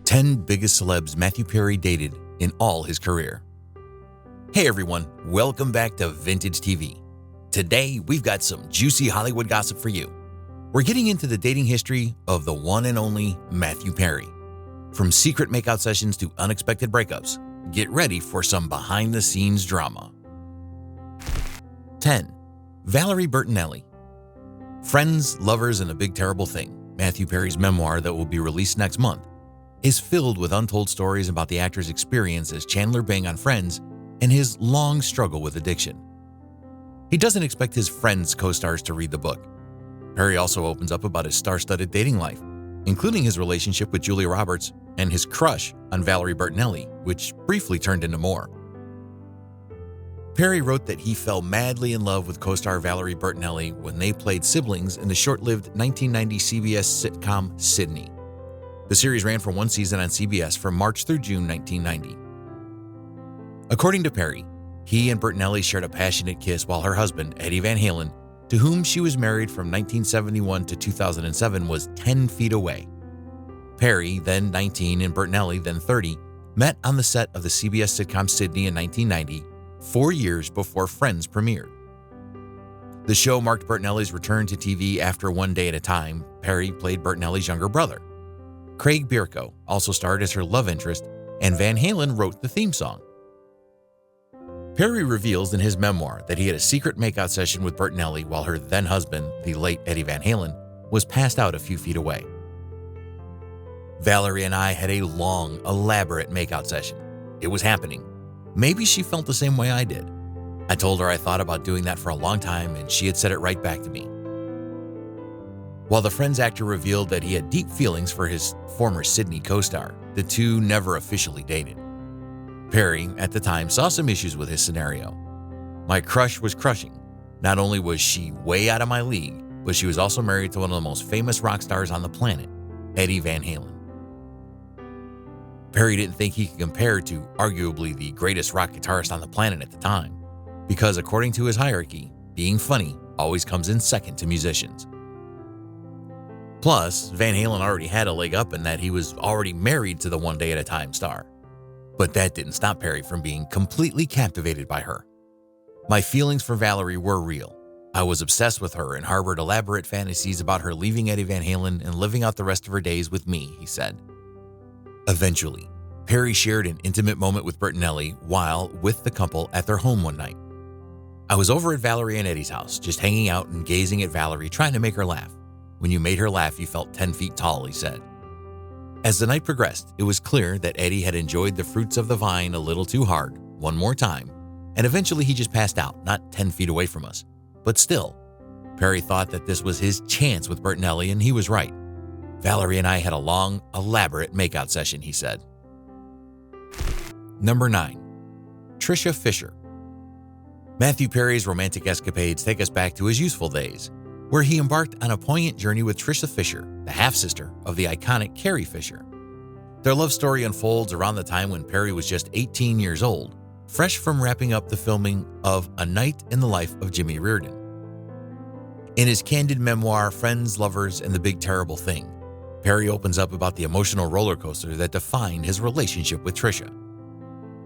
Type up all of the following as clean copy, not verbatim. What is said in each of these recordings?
10 biggest celebs Matthew Perry dated in all his career. Hey everyone, welcome back to Vintage TV. Today, we've got some juicy Hollywood gossip for you. We're getting into the dating history of the one and only Matthew Perry. From secret makeout sessions to unexpected breakups, get ready for some behind-the-scenes drama. 10. Valerie Bertelli. Friends, Lovers, and a Big Terrible Thing, Matthew Perry's memoir that will be released next month, is filled with untold stories about the actor's experience as Chandler Bing on Friends and his long struggle with addiction. He doesn't expect his Friends co-stars to read the book. Perry also opens up about his star-studded dating life, including his relationship with Julia Roberts and his crush on Valerie Bertelli, which briefly turned into more. Perry wrote that he fell madly in love with co-star Valerie Bertelli when they played siblings in the short-lived 1990 CBS sitcom Sydney. The series ran for one season on CBS from March through June 1990. According to Perry, he and Bertelli shared a passionate kiss while her husband, Eddie Van Halen, to whom she was married from 1971 to 2007, was 10 feet away. Perry, then 19 and Bertelli, then 30, met on the set of the CBS sitcom Sydney in 1990, 4 years before Friends premiered. The show marked Bertelli's return to TV after One Day at a Time. Perry played Bertelli's younger brother. Craig Bierko also starred as her love interest, and Van Halen wrote the theme song. Perry reveals in his memoir that he had a secret makeout session with Bertelli while her then-husband, the late Eddie Van Halen, was passed out a few feet away. Valerie and I had a long, elaborate makeout session. It was happening. Maybe she felt the same way I did. I told her I thought about doing that for a long time, and she had said it right back to me. While the Friends actor revealed that he had deep feelings for his former Sydney co-star, the two never officially dated. Perry, at the time, saw some issues with his scenario. My crush was crushing. Not only was she way out of my league, but she was also married to one of the most famous rock stars on the planet, Eddie Van Halen. Perry didn't think he could compare to arguably the greatest rock guitarist on the planet at the time, because according to his hierarchy, being funny always comes in second to musicians. Plus, Van Halen already had a leg up in that he was already married to the One Day at a Time star. But that didn't stop Perry from being completely captivated by her. My feelings for Valerie were real. I was obsessed with her and harbored elaborate fantasies about her leaving Eddie Van Halen and living out the rest of her days with me, he said. Eventually, Perry shared an intimate moment with Bertelli while with the couple at their home one night. I was over at Valerie and Eddie's house, just hanging out and gazing at Valerie, trying to make her laugh. When you made her laugh, you felt 10 feet tall, he said. As the night progressed, it was clear that Eddie had enjoyed the fruits of the vine a little too hard, one more time, and eventually he just passed out, not 10 feet away from us. But still, Perry thought that this was his chance with Bertelli, and he was right. Valerie and I had a long, elaborate makeout session, he said. Number 9. Trisha Fischer. Matthew Perry's romantic escapades take us back to his youthful days, where he embarked on a poignant journey with Trisha Fischer, the half-sister of the iconic Carrie Fisher. Their love story unfolds around the time when Perry was just 18 years old, fresh from wrapping up the filming of A Night in the Life of Jimmy Reardon. In his candid memoir, Friends, Lovers, and the Big Terrible Thing, Perry opens up about the emotional roller coaster that defined his relationship with Trisha.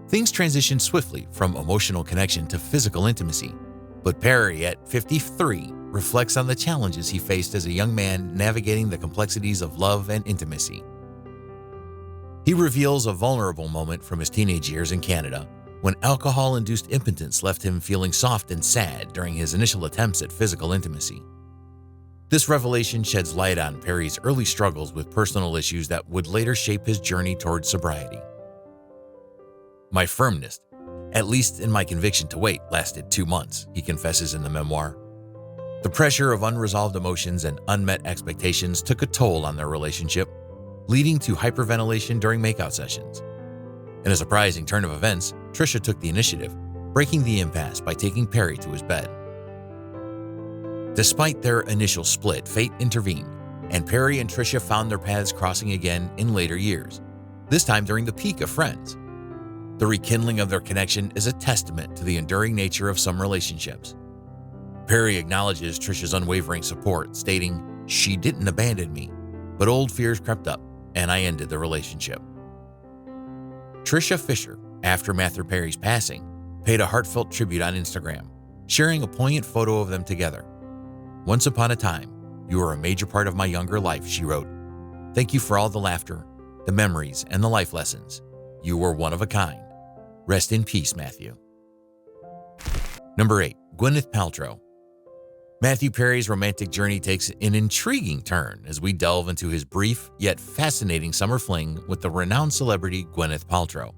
Things transitioned swiftly from emotional connection to physical intimacy, but Perry, at 53, reflects on the challenges he faced as a young man navigating the complexities of love and intimacy. He reveals a vulnerable moment from his teenage years in Canada, when alcohol-induced impotence left him feeling soft and sad during his initial attempts at physical intimacy. This revelation sheds light on Perry's early struggles with personal issues that would later shape his journey towards sobriety. My firmness, at least in my conviction to wait, lasted 2 months, he confesses in the memoir. The pressure of unresolved emotions and unmet expectations took a toll on their relationship, leading to hyperventilation during makeout sessions. In a surprising turn of events, Trisha took the initiative, breaking the impasse by taking Perry to his bed. Despite their initial split, fate intervened, and Perry and Trisha found their paths crossing again in later years, this time during the peak of Friends. The rekindling of their connection is a testament to the enduring nature of some relationships. Perry acknowledges Trisha's unwavering support, stating, "She didn't abandon me, but old fears crept up, and I ended the relationship." Trisha Fischer, after Matthew Perry's passing, paid a heartfelt tribute on Instagram, sharing a poignant photo of them together. "Once upon a time, you were a major part of my younger life," she wrote. "Thank you for all the laughter, the memories, and the life lessons. You were one of a kind. Rest in peace, Matthew." Number 8. Gwyneth Paltrow. Matthew Perry's romantic journey takes an intriguing turn as we delve into his brief yet fascinating summer fling with the renowned celebrity Gwyneth Paltrow.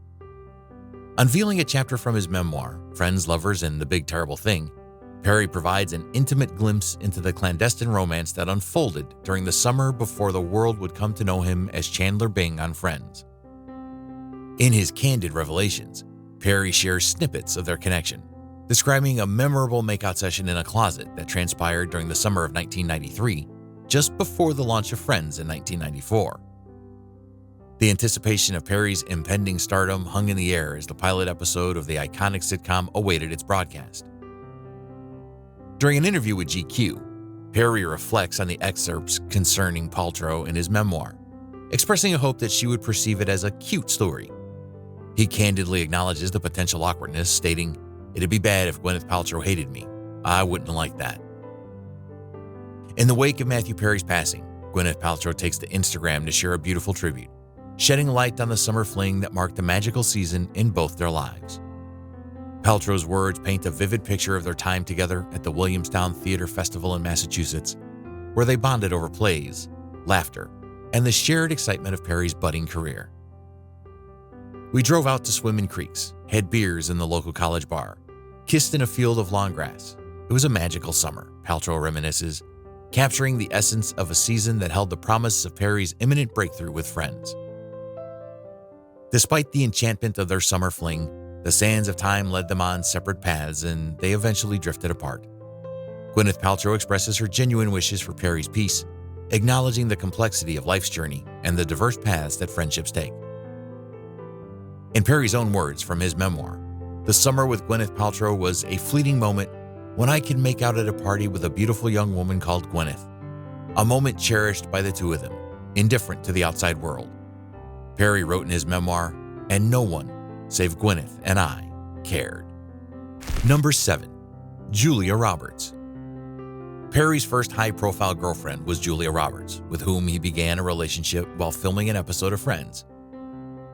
Unveiling a chapter from his memoir, Friends, Lovers, and the Big Terrible Thing, Perry provides an intimate glimpse into the clandestine romance that unfolded during the summer before the world would come to know him as Chandler Bing on Friends. In his candid revelations, Perry shares snippets of their connection, describing a memorable makeout session in a closet that transpired during the summer of 1993, just before the launch of Friends in 1994. The anticipation of Perry's impending stardom hung in the air as the pilot episode of the iconic sitcom awaited its broadcast. During an interview with GQ, Perry reflects on the excerpts concerning Paltrow in his memoir, expressing a hope that she would perceive it as a cute story. He candidly acknowledges the potential awkwardness, stating, "It'd be bad if Gwyneth Paltrow hated me. I wouldn't like that." In the wake of Matthew Perry's passing, Gwyneth Paltrow takes to Instagram to share a beautiful tribute, shedding light on the summer fling that marked a magical season in both their lives. Paltrow's words paint a vivid picture of their time together at the Williamstown Theater Festival in Massachusetts, where they bonded over plays, laughter, and the shared excitement of Perry's budding career. "We drove out to swim in creeks, had beers in the local college bar, kissed in a field of long grass. It was a magical summer," Paltrow reminisces, capturing the essence of a season that held the promise of Perry's imminent breakthrough with Friends. Despite the enchantment of their summer fling, the sands of time led them on separate paths and they eventually drifted apart. Gwyneth Paltrow expresses her genuine wishes for Perry's peace, acknowledging the complexity of life's journey and the diverse paths that friendships take. In Perry's own words from his memoir, "The summer with Gwyneth Paltrow was a fleeting moment when I could make out at a party with a beautiful young woman called Gwyneth. A moment cherished by the two of them, indifferent to the outside world." Perry wrote in his memoir, "And no one, save Gwyneth and I, cared." Number 7. Julia Roberts. Perry's first high-profile girlfriend was Julia Roberts, with whom he began a relationship while filming an episode of Friends.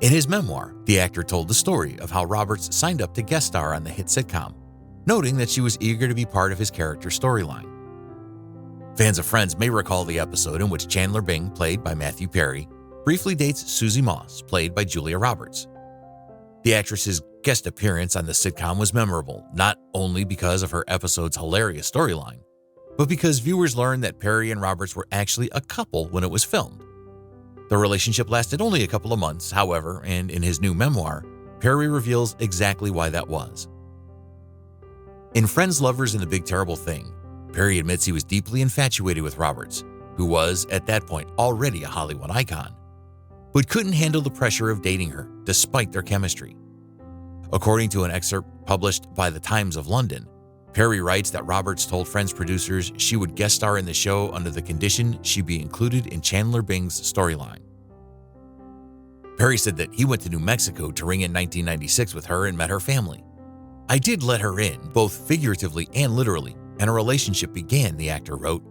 In his memoir, the actor told the story of how Roberts signed up to guest star on the hit sitcom, noting that she was eager to be part of his character's storyline. Fans of Friends may recall the episode in which Chandler Bing, played by Matthew Perry, briefly dates Susie Moss, played by Julia Roberts. The actress's guest appearance on the sitcom was memorable, not only because of her episode's hilarious storyline, but because viewers learned that Perry and Roberts were actually a couple when it was filmed. The relationship lasted only a couple of months, however, and in his new memoir, Perry reveals exactly why that was. In Friends, Lovers, and the Big Terrible Thing, Perry admits he was deeply infatuated with Roberts, who was, at that point, already a Hollywood icon, but couldn't handle the pressure of dating her, despite their chemistry. According to an excerpt published by the Times of London, Perry writes that Roberts told Friends producers she would guest star in the show under the condition she be included in Chandler Bing's storyline. Perry said that he went to New Mexico to ring in 1996 with her and met her family. "I did let her in, both figuratively and literally, and a relationship began," the actor wrote.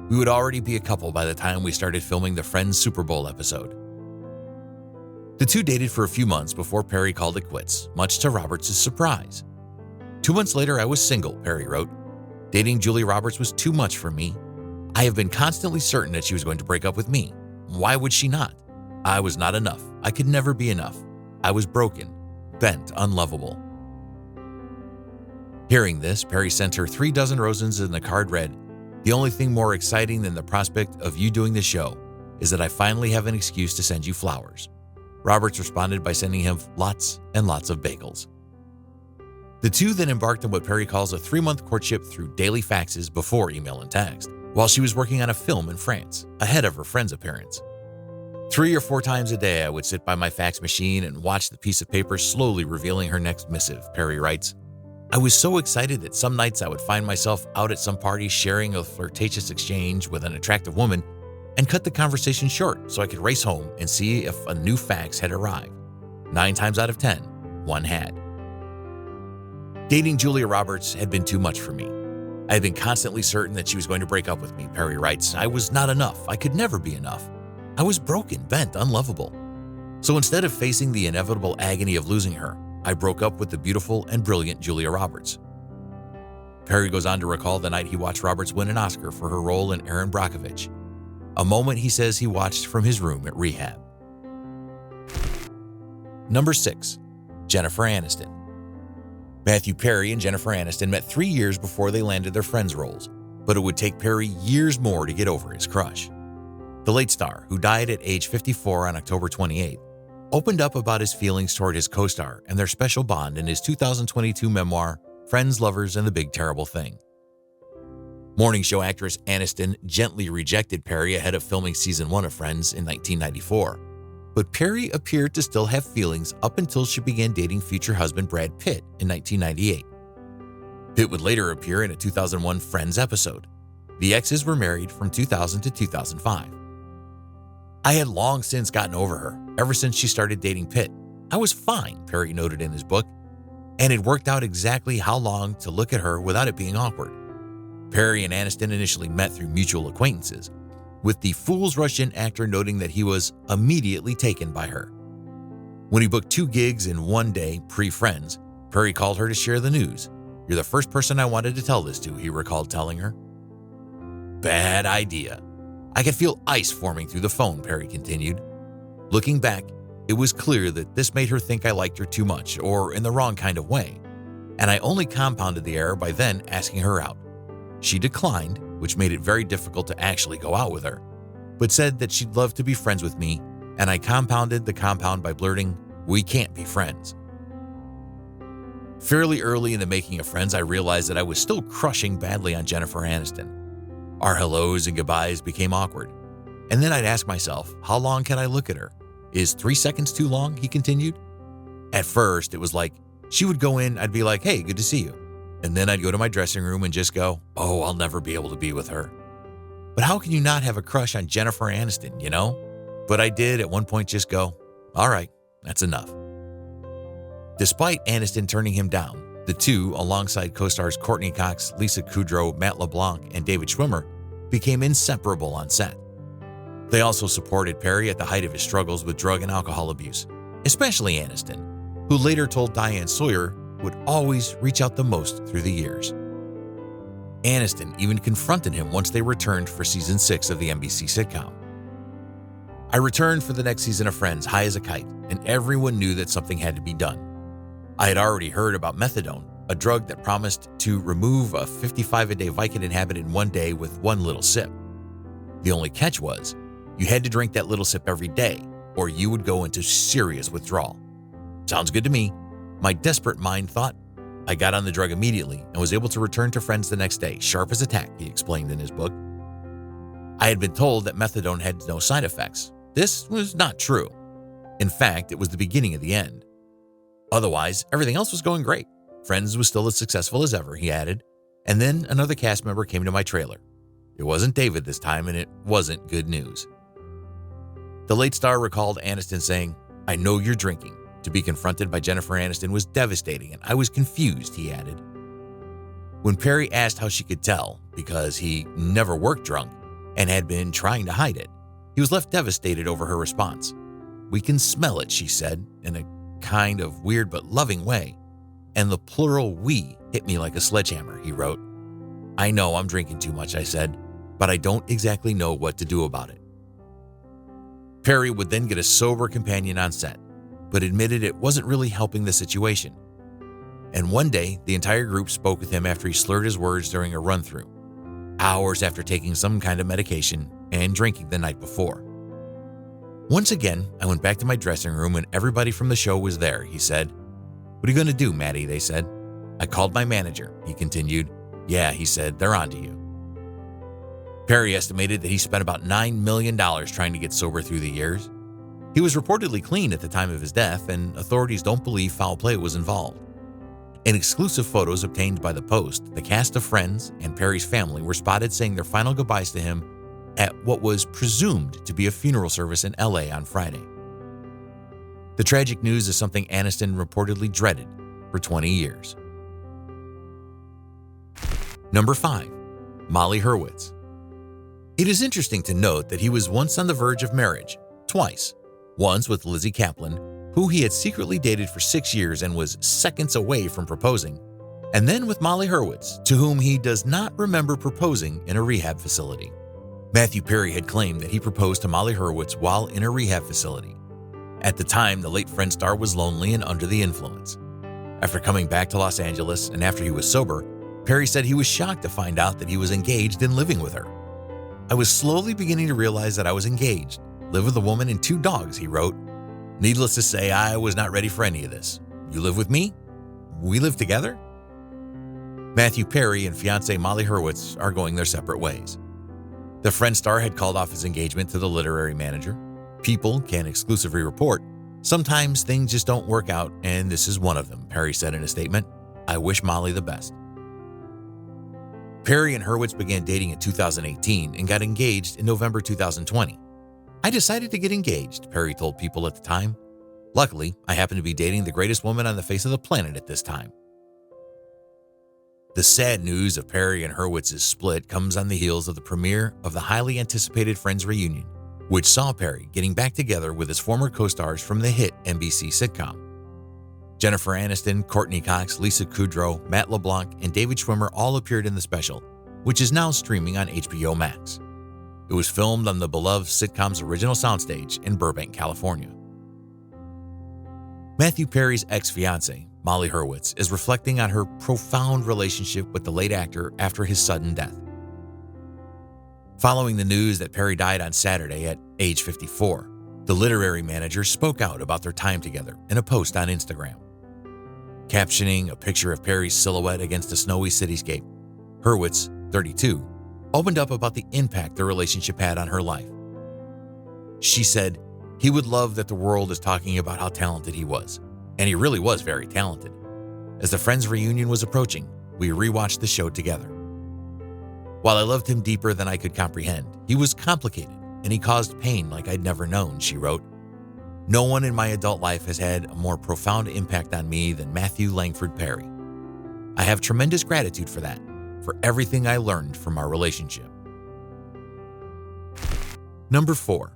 "We would already be a couple by the time we started filming the Friends Super Bowl episode." The two dated for a few months before Perry called it quits, much to Roberts' surprise. "2 months later, I was single," Perry wrote. "Dating Julia Roberts was too much for me. I have been constantly certain that she was going to break up with me. Why would she not? I was not enough. I could never be enough. I was broken, bent, unlovable." Hearing this, Perry sent her 3 dozen roses and the card read, "The only thing more exciting than the prospect of you doing the show is that I finally have an excuse to send you flowers." Roberts responded by sending him lots and lots of bagels. The two then embarked on what Perry calls a 3-month courtship through daily faxes before email and text, while she was working on a film in France, ahead of her Friends appearance. 3 or 4 times a day, I would sit by my fax machine and watch the piece of paper slowly revealing her next missive, Perry writes. "I was so excited that some nights I would find myself out at some party sharing a flirtatious exchange with an attractive woman and cut the conversation short so I could race home and see if a new fax had arrived. 9 times out of 10, one had. Dating Julia Roberts had been too much for me. I had been constantly certain that she was going to break up with me, Perry writes. I was not enough. I could never be enough. I was broken, bent, unlovable. So instead of facing the inevitable agony of losing her, I broke up with the beautiful and brilliant Julia Roberts. Perry goes on to recall the night he watched Roberts win an Oscar for her role in Erin Brockovich, a moment he says he watched from his room at rehab. Number 6. Jennifer Aniston. Matthew Perry and Jennifer Aniston met 3 years before they landed their Friends roles, but it would take Perry years more to get over his crush. The late star, who died at age 54 on October 28th, opened up about his feelings toward his co-star and their special bond in his 2022 memoir, Friends, Lovers, and the Big Terrible Thing. Morning show actress Aniston gently rejected Perry ahead of filming season 1 of Friends in 1994, but Perry appeared to still have feelings up until she began dating future husband Brad Pitt in 1998. Pitt would later appear in a 2001 Friends episode. The exes were married from 2000 to 2005. I had long since gotten over her, ever since she started dating Pitt. I was fine, Perry noted in his book, and it worked out exactly how long to look at her without it being awkward. Perry and Aniston initially met through mutual acquaintances, with the Fools Rush In actor noting that he was immediately taken by her. When he booked 2 gigs in one day pre-Friends, Perry called her to share the news. "You're the first person I wanted to tell this to," he recalled telling her. Bad idea. I could feel ice forming through the phone, Perry continued. Looking back, it was clear that this made her think I liked her too much, or in the wrong kind of way, and I only compounded the error by then asking her out. She declined, which made it very difficult to actually go out with her, but said that she'd love to be friends with me, and I compounded the compound by blurting, "We can't be friends." Fairly early in the making of Friends, I realized that I was still crushing badly on Jennifer Aniston. Our hellos and goodbyes became awkward. And then I'd ask myself, how long can I look at her? Is 3 seconds too long? He continued. At first, it was like, she would go in, I'd be like, "Hey, good to see you." And then I'd go to my dressing room and just go, "Oh, I'll never be able to be with her." But how can you not have a crush on Jennifer Aniston, you know? But I did at one point just go, all right, that's enough. Despite Aniston turning him down, the two, alongside co-stars Courtney Cox, Lisa Kudrow, Matt LeBlanc, and David Schwimmer, became inseparable on set. They also supported Perry at the height of his struggles with drug and alcohol abuse, especially Aniston, who later told Diane Sawyer would always reach out the most through the years. Aniston even confronted him once they returned for season 6 of the NBC sitcom. "I returned for the next season of Friends high as a kite, and everyone knew that something had to be done. I had already heard about methadone, a drug that promised to remove a 55-a-day Vicodin habit in one day with one little sip. The only catch was, you had to drink that little sip every day, or you would go into serious withdrawal. Sounds good to me. My desperate mind thought. I got on the drug immediately and was able to return to Friends the next day, sharp as a tack," he explained in his book. I had been told that methadone had no side effects. This was not true. In fact, it was the beginning of the end. Otherwise, everything else was going great. Friends was still as successful as ever, he added. And then another cast member came to my trailer. It wasn't David this time, and it wasn't good news. The late star recalled Aniston saying, "I know you're drinking." To be confronted by Jennifer Aniston was devastating, and I was confused, he added. When Perry asked how she could tell, because he never worked drunk and had been trying to hide it, he was left devastated over her response. "We can smell it," she said, in a kind of weird but loving way, and the plural "we" hit me like a sledgehammer, he wrote. "I know I'm drinking too much," I said, "but I don't exactly know what to do about it." Perry would then get a sober companion on set, but admitted it wasn't really helping the situation. And one day, the entire group spoke with him after he slurred his words during a run-through, hours after taking some kind of medication and drinking the night before. "Once again, I went back to my dressing room and everybody from the show was there," he said. "What are you going to do, Maddie?" they said. "I called my manager," he continued. "Yeah," he said, "they're on to you." Perry estimated that he spent about $9 million trying to get sober through the years. He was reportedly clean at the time of his death, and authorities don't believe foul play was involved. In exclusive photos obtained by The Post, the cast of Friends and Perry's family were spotted saying their final goodbyes to him at what was presumed to be a funeral service in LA on Friday. The tragic news is something Aniston reportedly dreaded for 20 years. Number 5. Molly Hurwitz. It is interesting to note that he was once on the verge of marriage, twice. Once with Lizzy Kaplan, who he had secretly dated for 6 years and was seconds away from proposing, and then with Molly Hurwitz, to whom he does not remember proposing in a rehab facility. Matthew Perry had claimed that he proposed to Molly Hurwitz while in a rehab facility. At the time, the late Friends star was lonely and under the influence. After coming back to Los Angeles and after he was sober, Perry said he was shocked to find out that he was engaged and living with her. "I was slowly beginning to realize that I was engaged, live with a woman and 2 dogs," he wrote. "Needless to say, I was not ready for any of this. You live with me? We live together?" Matthew Perry and fiancée Molly Hurwitz are going their separate ways. The Friends star had called off his engagement to the literary manager. People can exclusively report, "Sometimes things just don't work out, and this is one of them," Perry said in a statement. "I wish Molly the best." Perry and Hurwitz began dating in 2018 and got engaged in November 2020. "I decided to get engaged," Perry told People at the time. "Luckily, I happen to be dating the greatest woman on the face of the planet at this time." The sad news of Perry and Hurwitz's split comes on the heels of the premiere of the highly anticipated Friends reunion, which saw Perry getting back together with his former co-stars from the hit NBC sitcom. Jennifer Aniston, Courtney Cox, Lisa Kudrow, Matt LeBlanc, and David Schwimmer all appeared in the special, which is now streaming on HBO Max. It was filmed on the beloved sitcom's original soundstage in Burbank, California. Matthew Perry's ex-fiancée, Molly Hurwitz, is reflecting on her profound relationship with the late actor after his sudden death. Following the news that Perry died on Saturday at age 54, the literary manager spoke out about their time together in a post on Instagram. Captioning a picture of Perry's silhouette against a snowy cityscape, Hurwitz, 32, opened up about the impact their relationship had on her life. She said, "He would love that the world is talking about how talented he was, and he really was very talented. As the Friends reunion was approaching, we rewatched the show together. While I loved him deeper than I could comprehend, he was complicated and he caused pain like I'd never known," she wrote. "No one in my adult life has had a more profound impact on me than Matthew Langford Perry. I have tremendous gratitude for that, for everything I learned from our relationship." Number 4.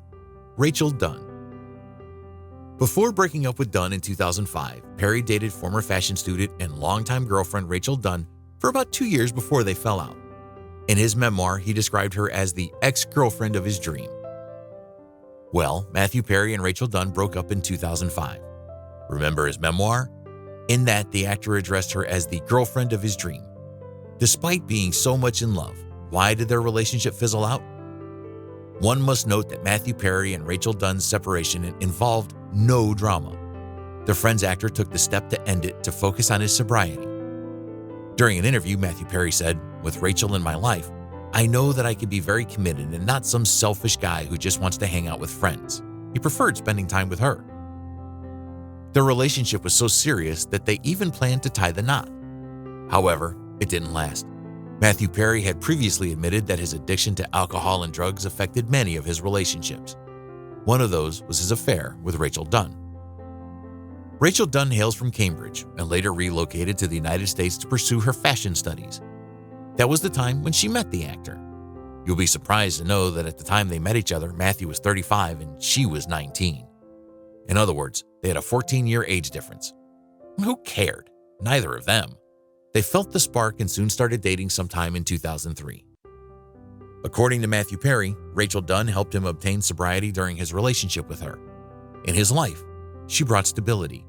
Rachel Dunn. Before breaking up with Dunn in 2005, Perry dated former fashion student and longtime girlfriend Rachel Dunn for about 2 years before they fell out. In his memoir, he described her as the ex-girlfriend of his dream. Well, Matthew Perry and Rachel Dunn broke up in 2005. Remember his memoir? In that, the actor addressed her as the girlfriend of his dream. Despite being so much in love, why did their relationship fizzle out? One must note that Matthew Perry and Rachel Dunn's separation involved no drama. The Friends actor took the step to end it to focus on his sobriety. During an interview, Matthew Perry said, "With Rachel in my life, I know that I can be very committed and not some selfish guy who just wants to hang out with friends. He preferred spending time with her." Their relationship was so serious that they even planned to tie the knot. However, it didn't last. Matthew Perry had previously admitted that his addiction to alcohol and drugs affected many of his relationships. One of those was his affair with Rachel Dunn. Rachel Dunn hails from Cambridge and later relocated to the United States to pursue her fashion studies. That was the time when she met the actor. You'll be surprised to know that at the time they met each other, Matthew was 35 and she was 19. In other words, they had a 14-year age difference. Who cared? Neither of them. They felt the spark and soon started dating sometime in 2003. According to Matthew Perry, Rachel Dunn helped him obtain sobriety during his relationship with her. In his life, she brought stability.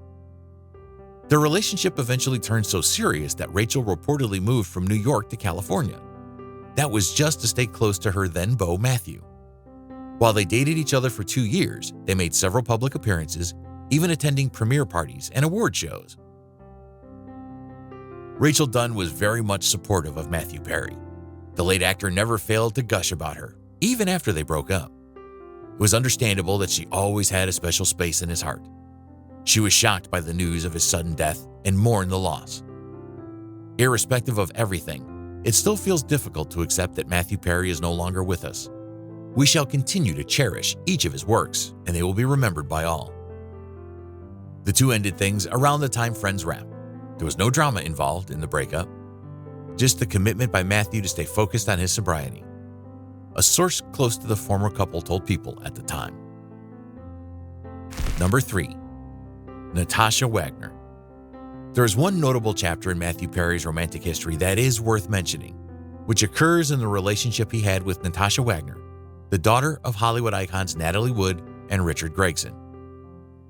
Their relationship eventually turned so serious that Rachel reportedly moved from New York to California. That was just to stay close to her then beau Matthew. While they dated each other for 2 years, they made several public appearances, even attending premiere parties and award shows. Rachel Dunn was very much supportive of Matthew Perry. The late actor never failed to gush about her, even after they broke up. It was understandable that she always had a special space in his heart. She was shocked by the news of his sudden death and mourned the loss. Irrespective of everything, it still feels difficult to accept that Matthew Perry is no longer with us. We shall continue to cherish each of his works, and they will be remembered by all. The two ended things around the time Friends wrapped. There was no drama involved in the breakup, just the commitment by Matthew to stay focused on his sobriety. A source close to the former couple told People at the time. Number 3. Natasha Wagner. There is one notable chapter in Matthew Perry's romantic history that is worth mentioning, which occurs in the relationship he had with Natasha Wagner, the daughter of Hollywood icons Natalie Wood and Richard Gregson.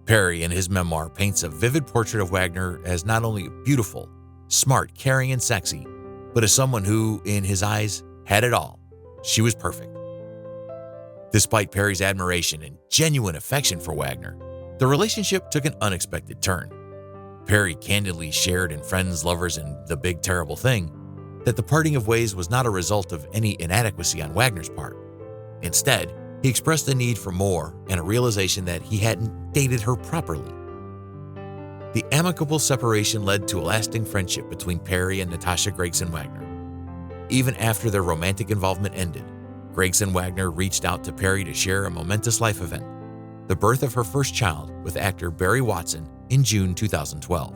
Perry, in his memoir, paints a vivid portrait of Wagner as not only beautiful, smart, caring, and sexy, but as someone who, in his eyes, had it all. She was perfect. Despite Perry's admiration and genuine affection for Wagner, the relationship took an unexpected turn. Perry candidly shared in Friends, Lovers, and The Big Terrible Thing that the parting of ways was not a result of any inadequacy on Wagner's part. Instead, he expressed a need for more and a realization that he hadn't dated her properly. The amicable separation led to a lasting friendship between Perry and Natasha Gregson Wagner. Even after their romantic involvement ended, Gregson Wagner reached out to Perry to share a momentous life event, the birth of her first child with actor Barry Watson in June 2012.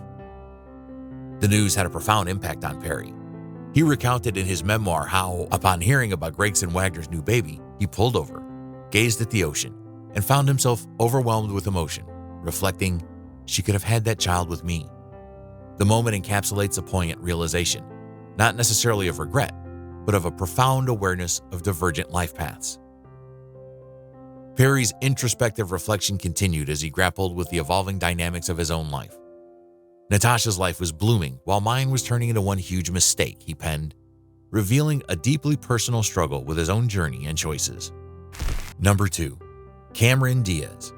The news had a profound impact on Perry. He recounted in his memoir how, upon hearing about Gregson Wagner's new baby, he pulled over, gazed at the ocean, and found himself overwhelmed with emotion, reflecting, "She could have had that child with me." The moment encapsulates a poignant realization, not necessarily of regret, but of a profound awareness of divergent life paths. Perry's introspective reflection continued as he grappled with the evolving dynamics of his own life. Natasha's life was blooming while mine was turning into one huge mistake, he penned, revealing a deeply personal struggle with his own journey and choices. Number 2. Cameron Diaz.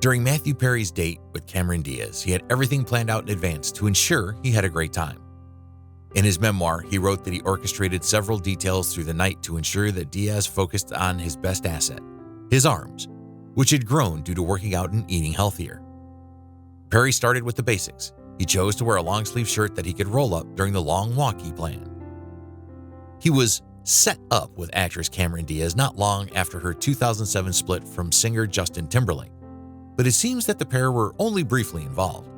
During Matthew Perry's date with Cameron Diaz, he had everything planned out in advance to ensure he had a great time. In his memoir, he wrote that he orchestrated several details through the night to ensure that Diaz focused on his best asset, his arms, which had grown due to working out and eating healthier. Perry started with the basics. He chose to wear a long-sleeve shirt that he could roll up during the long walk he planned. He was set up with actress Cameron Diaz not long after her 2007 split from singer Justin Timberlake, but it seems that the pair were only briefly involved.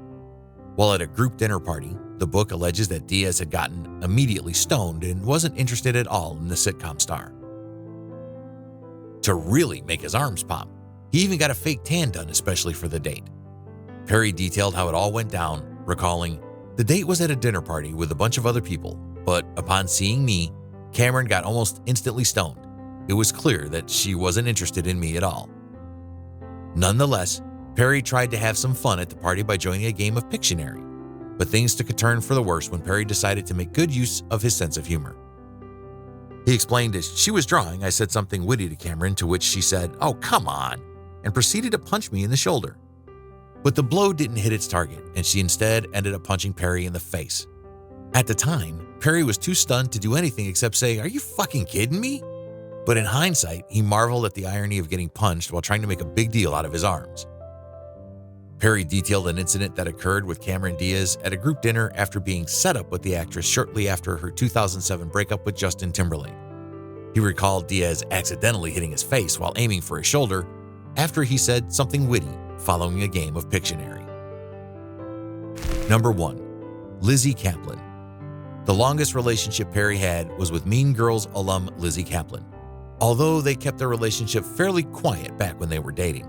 While at a group dinner party, the book alleges that Diaz had gotten immediately stoned and wasn't interested at all in the sitcom star. To really make his arms pop, he even got a fake tan done especially for the date. Perry detailed how it all went down, recalling, "The date was at a dinner party with a bunch of other people, but upon seeing me, Cameron got almost instantly stoned. It was clear that she wasn't interested in me at all." Nonetheless, Perry tried to have some fun at the party by joining a game of Pictionary, but things took a turn for the worse when Perry decided to make good use of his sense of humor. He explained as she was drawing, I said something witty to Cameron, to which she said, "Oh, come on," and proceeded to punch me in the shoulder. But the blow didn't hit its target, and she instead ended up punching Perry in the face. At the time, Perry was too stunned to do anything except say, "Are you fucking kidding me?" But in hindsight, he marveled at the irony of getting punched while trying to make a big deal out of his arms. Perry detailed an incident that occurred with Cameron Diaz at a group dinner after being set up with the actress shortly after her 2007 breakup with Justin Timberlake. He recalled Diaz accidentally hitting his face while aiming for his shoulder after he said something witty following a game of Pictionary. Number 1. Lizzy Kaplan. The longest relationship Perry had was with Mean Girls alum Lizzy Kaplan, although they kept their relationship fairly quiet back when they were dating.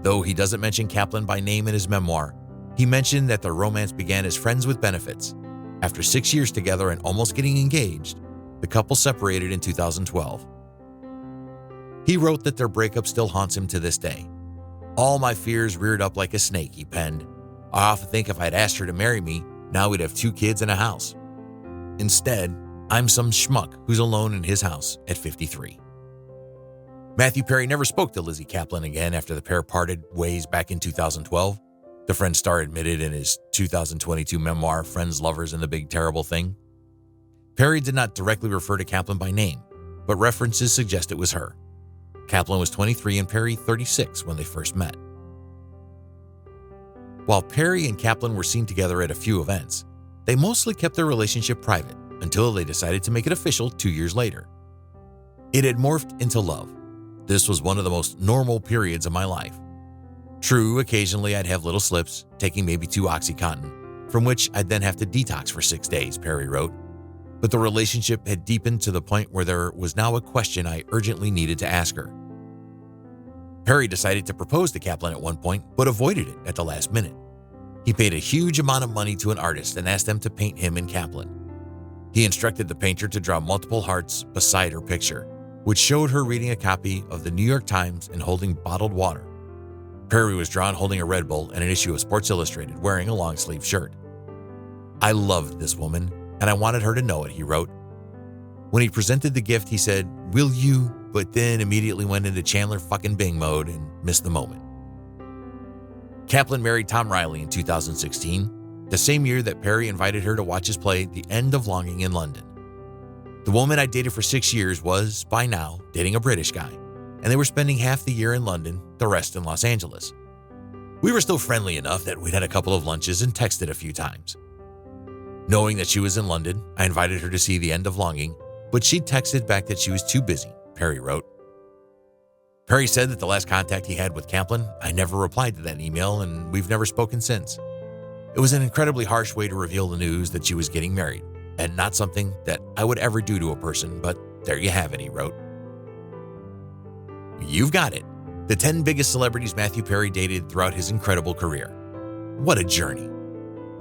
Though he doesn't mention Kaplan by name in his memoir, he mentioned that their romance began as friends with benefits. After 6 years together and almost getting engaged, the couple separated in 2012. He wrote that their breakup still haunts him to this day. "All my fears reared up like a snake," he penned. "I often think if I'd asked her to marry me, now we'd have 2 kids and a house. Instead, I'm some schmuck who's alone in his house at 53. Matthew Perry never spoke to Lizzy Kaplan again after the pair parted ways back in 2012. The Friends star admitted in his 2022 memoir, Friends, Lovers, and the Big Terrible Thing. Perry did not directly refer to Kaplan by name, but references suggest it was her. Kaplan was 23 and Perry 36 when they first met. While Perry and Kaplan were seen together at a few events, they mostly kept their relationship private until they decided to make it official 2 years later. It had morphed into love. This was one of the most normal periods of my life. True, occasionally I'd have little slips, taking maybe 2 OxyContin, from which I'd then have to detox for 6 days, Perry wrote. But the relationship had deepened to the point where there was now a question I urgently needed to ask her. Perry decided to propose to Kaplan at one point, but avoided it at the last minute. He paid a huge amount of money to an artist and asked them to paint him and Kaplan. He instructed the painter to draw multiple hearts beside her picture, which showed her reading a copy of the New York Times and holding bottled water. Perry was drawn holding a Red Bull and an issue of Sports Illustrated, wearing a long-sleeve shirt. "I loved this woman, and I wanted her to know it," he wrote. When he presented the gift, he said, "Will you?" but then immediately went into Chandler fucking Bing mode and missed the moment. Kaplan married Tom Riley in 2016, the same year that Perry invited her to watch his play The End of Longing in London. The woman I dated for 6 years was, by now, dating a British guy, and they were spending half the year in London, the rest in Los Angeles. We were still friendly enough that we'd had a couple of lunches and texted a few times. Knowing that she was in London, I invited her to see The End of Longing, but she texted back that she was too busy, Perry wrote. Perry said that the last contact he had with Kaplan, "I never replied to that email and we've never spoken since." It was an incredibly harsh way to reveal the news that she was getting married, and not something that I would ever do to a person, but there you have it, he wrote. You've got it. The 10 biggest celebrities Matthew Perry dated throughout his incredible career. What a journey.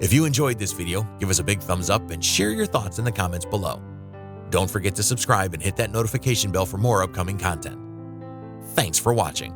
If you enjoyed this video, give us a big thumbs up and share your thoughts in the comments below. Don't forget to subscribe and hit that notification bell for more upcoming content. Thanks for watching.